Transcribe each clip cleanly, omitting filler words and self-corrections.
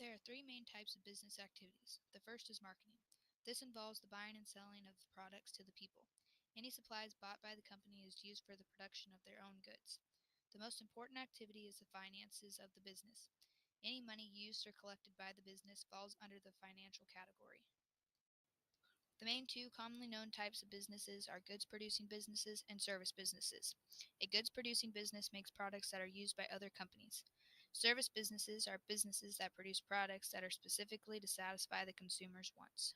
There are three main types of business activities. The first is marketing. This involves the buying and selling of products to the people. Any supplies bought by the company is used for the production of their own goods. The most important activity is the finances of the business. Any money used or collected by the business falls under the financial category. The main two commonly known types of businesses are goods-producing businesses and service businesses. A goods-producing business makes products that are used by other companies. Service businesses are businesses that produce products that are specifically to satisfy the consumer's wants.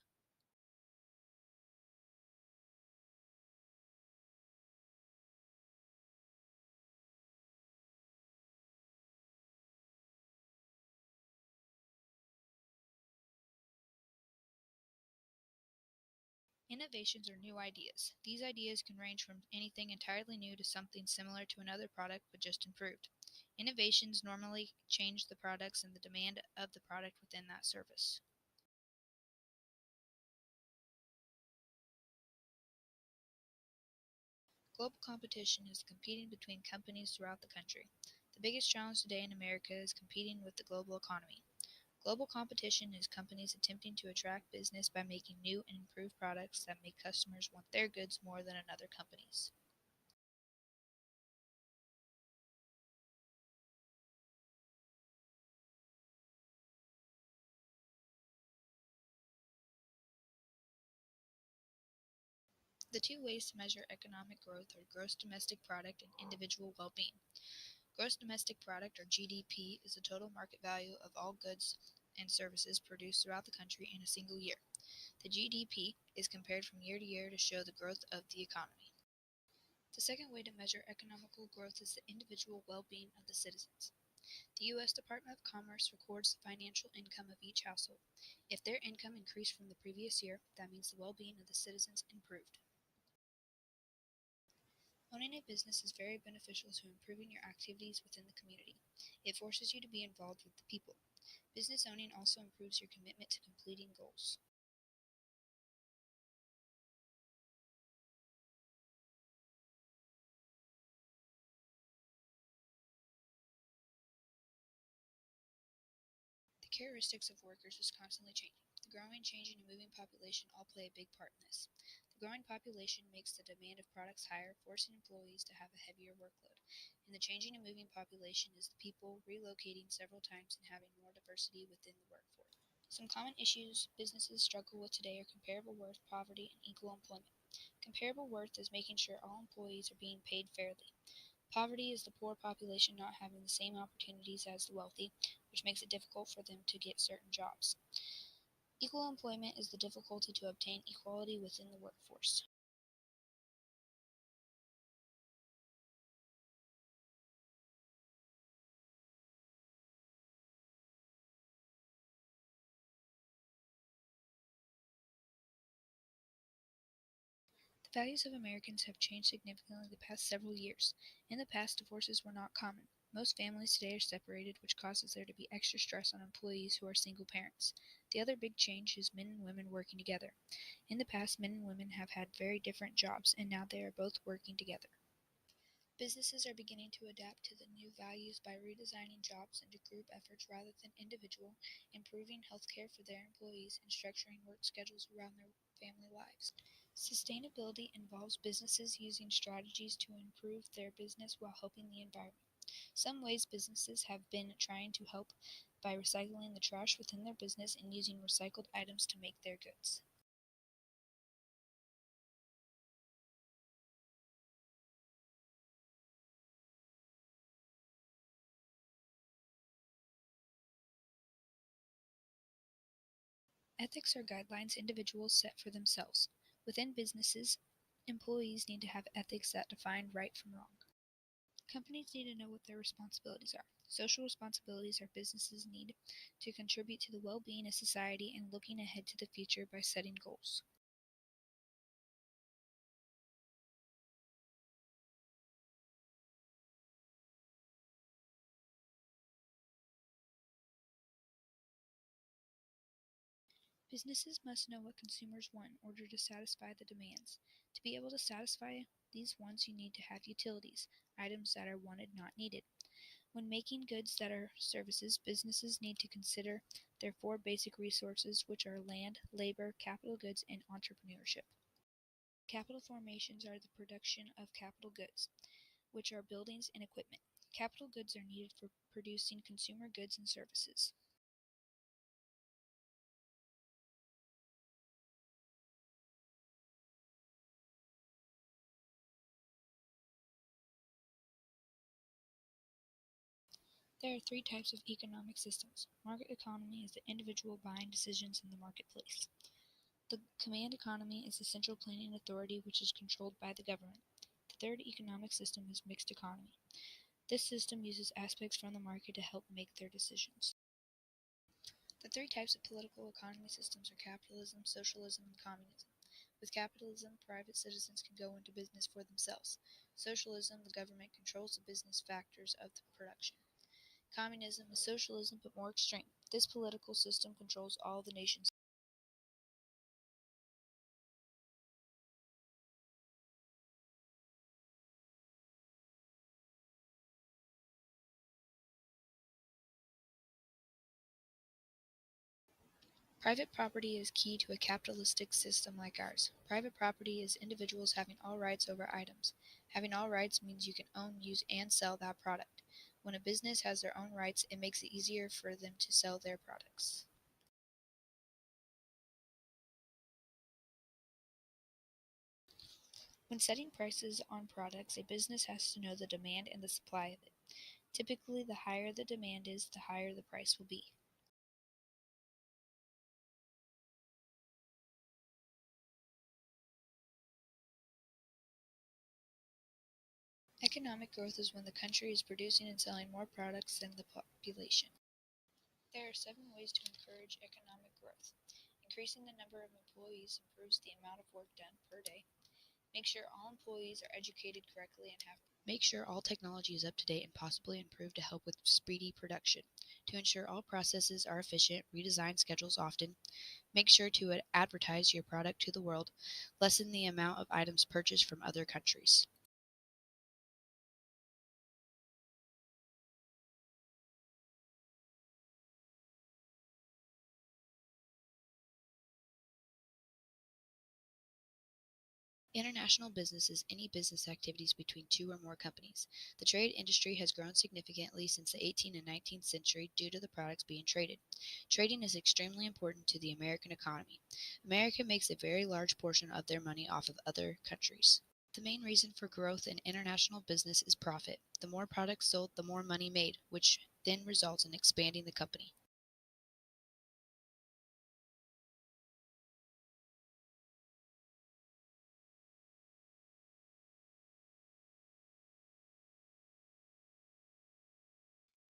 Innovations are new ideas. These ideas can range from anything entirely new to something similar to another product but just improved. Innovations normally change the products and the demand of the product within that service. Global competition is competing between companies throughout the country. The biggest challenge today in America is competing with the global economy. Global competition is companies attempting to attract business by making new and improved products that make customers want their goods more than another company's. The two ways to measure economic growth are gross domestic product and individual well-being. Gross domestic product, or GDP, is the total market value of all goods and services produced throughout the country in a single year. The GDP is compared from year to year to show the growth of the economy. The second way to measure economical growth is the individual well-being of the citizens. The U.S. Department of Commerce records the financial income of each household. If their income increased from the previous year, that means the well-being of the citizens improved. Owning a business is very beneficial to improving your activities within the community. It forces you to be involved with the people. Business owning also improves your commitment to completing goals. The characteristics of workers is constantly changing. The growing, changing, and moving population all play a big part in this. The growing population makes the demand of products higher, forcing employees to have a heavier workload. And the changing and moving population is the people relocating several times and having more diversity within the workforce. Some common issues businesses struggle with today are comparable worth, poverty, and equal employment. Comparable worth is making sure all employees are being paid fairly. Poverty is the poor population not having the same opportunities as the wealthy, which makes it difficult for them to get certain jobs. Equal employment is the difficulty to obtain equality within the workforce. The values of Americans have changed significantly the past several years. In the past, divorces were not common. Most families today are separated, which causes there to be extra stress on employees who are single parents. The other big change is men and women working together. In the past, men and women have had very different jobs, and now they are both working together. Businesses are beginning to adapt to the new values by redesigning jobs into group efforts rather than individual, improving health care for their employees, and structuring work schedules around their family lives. Sustainability involves businesses using strategies to improve their business while helping the environment. Some ways businesses have been trying to help by recycling the trash within their business and using recycled items to make their goods. Ethics are guidelines individuals set for themselves. Within businesses, employees need to have ethics that define right from wrong. Companies need to know what their responsibilities are. Social responsibilities are businesses need to contribute to the well-being of society and looking ahead to the future by setting goals. Businesses must know what consumers want in order to satisfy the demands. To be able to satisfy these wants, you need to have utilities, items that are wanted, not needed. When making goods that are services, businesses need to consider their four basic resources, which are land, labor, capital goods, and entrepreneurship. Capital formations are the production of capital goods, which are buildings and equipment. Capital goods are needed for producing consumer goods and services. There are three types of economic systems. Market economy is the individual buying decisions in the marketplace. The command economy is the central planning authority which is controlled by the government. The third economic system is mixed economy. This system uses aspects from the market to help make their decisions. The three types of political economy systems are capitalism, socialism, and communism. With capitalism, private citizens can go into business for themselves. Socialism, the government controls the business factors of the production. Communism is socialism but more extreme. This political system controls all the nations. Private property is key to a capitalistic system like ours. Private property is individuals having all rights over items. Having all rights means you can own, use, and sell that product. When a business has their own rights, it makes it easier for them to sell their products. When setting prices on products, a business has to know the demand and the supply of it. Typically, the higher the demand is, the higher the price will be. Economic growth is when the country is producing and selling more products than the population. There are 7 ways to encourage economic growth. Increasing the number of employees improves the amount of work done per day. Make sure all employees are educated correctly and have. Make sure all technology is up to date and possibly improved to help with speedy production. To ensure all processes are efficient, redesign schedules often. Make sure to advertise your product to the world. Lessen the amount of items purchased from other countries. International business is any business activities between two or more companies. The trade industry has grown significantly since the 18th and 19th century due to the products being traded. Trading is extremely important to the American economy. America makes a very large portion of their money off of other countries. The main reason for growth in international business is profit. The more products sold, the more money made, which then results in expanding the company.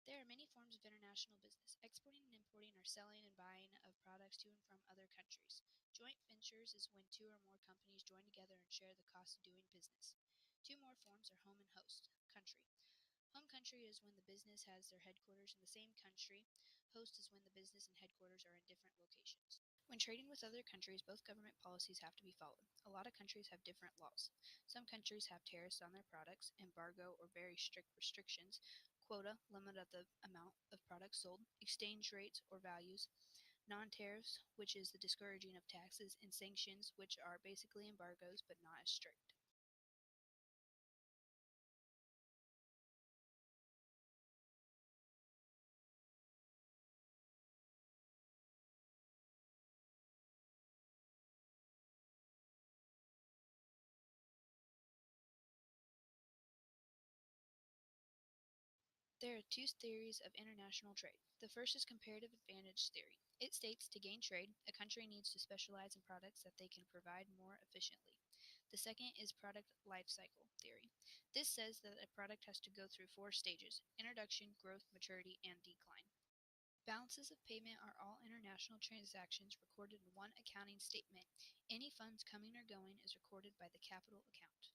There are many forms of international business. Exporting and importing are selling and buying of products to and from other countries. Joint ventures is when two or more companies join together and share the cost of doing business. Two more forms are home and host country. Home country is when the business has their headquarters in the same country. Host is when the business and headquarters are in different locations. When trading with other countries, both government policies have to be followed. A lot of countries have different laws. Some countries have tariffs on their products, embargo or very strict restrictions, quota, limit of the amount of products sold, exchange rates or values, non-tariffs, which is the discouraging of taxes, and sanctions, which are basically embargoes but not as strict. There are two theories of international trade. The first is comparative advantage theory. It states to gain trade, a country needs to specialize in products that they can provide more efficiently. The second is product life cycle theory. This says that a product has to go through 4 stages: introduction, growth, maturity, and decline. Balances of payment are all international transactions recorded in one accounting statement. Any funds coming or going is recorded by the capital account.